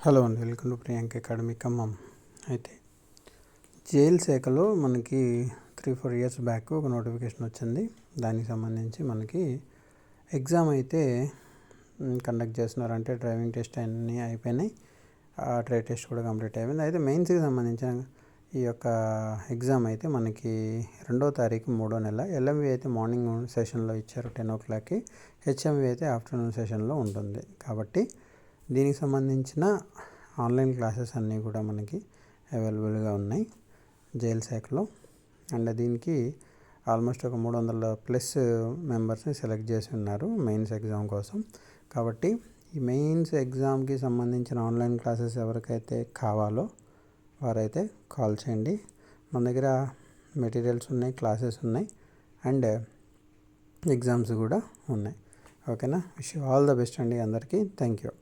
Hello అండి, welcome to Priyanka academy Khammam. అయితే jail శాఖలో మనకి 3-4 ఇయర్స్ బ్యాక్ ఒక నోటిఫికేషన్ వచ్చింది. దానికి సంబంధించి మనకి ఎగ్జామ్ అయితే కండక్ట్ చేస్తున్నారు. అంటే డ్రైవింగ్ టెస్ట్ అన్నీ అయిపోయినాయి, ట్రేడ్ టెస్ట్ కూడా కంప్లీట్ అయిపోయింది. అయితే మెయిన్స్కి సంబంధించిన ఈ యొక్క ఎగ్జామ్ అయితే మనకి 2వ తారీఖు 3వ నెల. ఎల్ఎంవి అయితే మార్నింగ్ సెషన్లో ఇచ్చారు 10 o'clockకి, హెచ్ఎంవి అయితే ఆఫ్టర్నూన్ సెషన్లో ఉంటుంది. కాబట్టి దీనికి సంబంధించిన ఆన్లైన్ క్లాసెస్ అన్నీ కూడా మనకి అవైలబుల్గా ఉన్నాయి జైల్ శాఖలో. అండ్ దీనికి ఆల్మోస్ట్ ఒక 300+ మెంబర్స్ని సెలెక్ట్ చేసి ఉన్నారు మెయిన్స్ ఎగ్జామ్ కోసం. కాబట్టి ఈ మెయిన్స్ ఎగ్జామ్కి సంబంధించిన ఆన్లైన్ క్లాసెస్ ఎవరికైతే కావాలో వారైతే కాల్ చేయండి. మన దగ్గర మెటీరియల్స్ ఉన్నాయి, క్లాసెస్ ఉన్నాయి, అండ్ ఎగ్జామ్స్ కూడా ఉన్నాయి. ఓకేనా? Wish you all the best అండి అందరికీ. Thank you.